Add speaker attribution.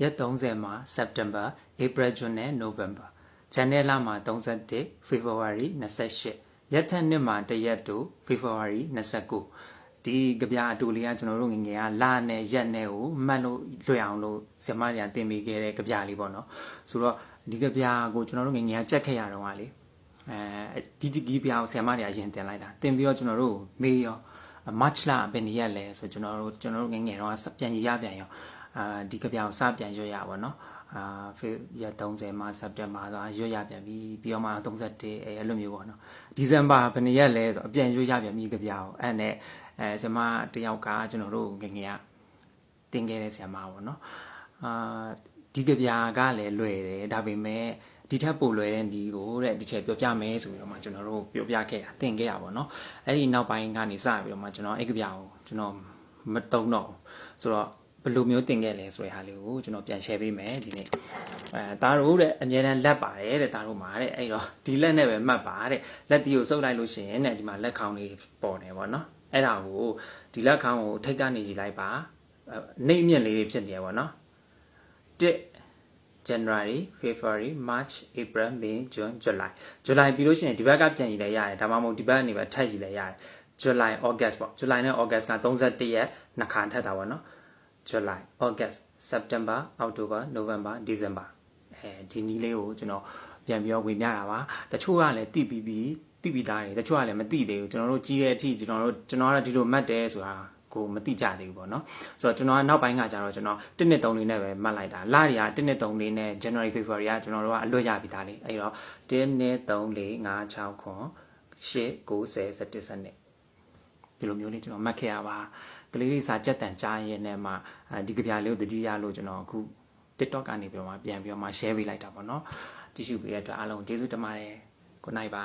Speaker 1: ရက်30မှာ September April June နဲ့ November ဂျန်နယ်လမှာ31 February 28ရက်ထက်နှစ်မှာတရက်တူ February 29ဒီကြပြအတူလေးကကျွန်တော်တို့ငငယ်ကလနဲ့ရက်နဲ့ကိုမှတ်လို့လွှဲအောင်လို့ဇမတွေကတင်ပေးခဲ့တဲ့ကြပြလေးပေါ့နော်ဆိုတော့ဒီကြပြကိုကျွန်တော်တို့ငငယ်ကကြက်ခဲ့ရတော့ကလေဒီကြပြကိုဇမတွေအရင်တင်လိုက်တာတင်ပြီးတော့ကျွန်တော်တို့မေးရော March လဘယ်နေ့ရက်လဲဆိုကျွန်တော်တို့ငငယ်တော့ပြန်ရပြန်ရောဒီကြပြကိုစပြန်ရွတ်ရပါတော့ရက်30မှာ September ဆိုရွတ်ရပြန်ပြီပြီးတော့မှ31အဲ့လိုမျိုးပေါ့နော် December ဘယ်နေ့ရက်လဲဆိုအပြန်ရွတ်ရပြန်ပြီကြပြကိုအဲ့နဲ့ဇမတယောက်ကကျွန်တော်တို့ငငယ်ကတင်ခဲ့တဲ့ဆရာမပေါ့နော်ဒီကြပြကလည်းလွယ်တယ်ဒါပေမဲ့ဒီထက်ပိုလွယ်တဲ့ဒီကိုတဲ့ဒီချက်ပြောပြမယ်ဆိုပြီးတော့မှကျွန်တော်တို့ပြောပြခဲ့တာတင်ခဲ့ရပါတော့အဲ့ဒီနောက်ပိုင်းကနေစပြီးတော့မှကျွန်တော်အဲ့ကြပြကိုကျွန်တော်မတုံးတော့ဆိုတော့ဘယ်လိုမျိုးတင်ခဲ့လဲဆိုတဲ့ဟာလေးကိုကျွန်တော်ပြန် share ပေးမယ်ဒီနေ့တားတို့တဲ့အမြဲတမ်းလက်ပါတယ်တဲ့တားတို့မှာတဲ့အဲ့တော့ဒီလက်နဲ့ပဲမှတ်ပါတဲ့လက်တီကိုစုပ်လိုက်လို့ရှိရင်တဲ့ဒီမှာလက်ခေါင်းလေးပေါ်နေပေါ့နော်အဲ့ဒါကိုဒီလက်ခေါင်းကိုထိတ်ကနေကြည့်လိုက်ပါနှိမ့်မြင့်လေးတွေဖြစ်နေရပေါ့နော်January February March April May June July ပြီးလို့ရှိရင်ဒီဘက်ကပြန်ကြည့်လိုက်ရတယ်ဒါမှမဟုတ်ဒီဘက်ကနေပဲထပ်ကြည့်လိုက်ရတယ် July August ပေါ့ July နဲ့ August က31ရက်နှစ်ခါထပ်တာပေါ့နော်July August September October November December ဒီနည်းလေးကိုကျွန်တော်ပြန်ပြီးတော့ဝေမျှတာပါတချို့ကလည်းသိပြီးသားတွေတချို့ကလည်းမသိသေးဘူးကျွန်တော်တို့ကြီးတဲ့အထိကျွန်တော်ကတော့ဒီလိုမှတ်တယ်ဆိုတာကိုမသိကြသေးဘူးပေါ့နော်ဆိုတော့ကျွန်တော်ကနောက်ပိုင်းကကျတော့ကျွန်တော်1နှစ်3လေးနဲ့ပဲမှတ်လိုက်တာလတွေက1နှစ်3လေးနဲ့ January February ကကျွန်တော်တို့ကအလွတ်ရပြီးသားလေအဲ့တော့1နှစ်3 4 5 6 9 8 9 10 11 12ဒီလိုမျိုးလေးကျွန်တော်မှတ်ခဲ့ရပါကလေးလေးစာကြက်တန်ကြားရဲနဲ့မှဒီကြပြလေးကိုတတိယလို့ကျွန်တော်အခု TikTok ကနေပြီးတော့မှပြန်ပြီးတော့မှ share ပေးလိုက်တာပေါ့နော်ကြည့်ရှုပေးတဲ့အတွက်အားလုံးကျေးဇူးတင်ပါတယ် good night ပါ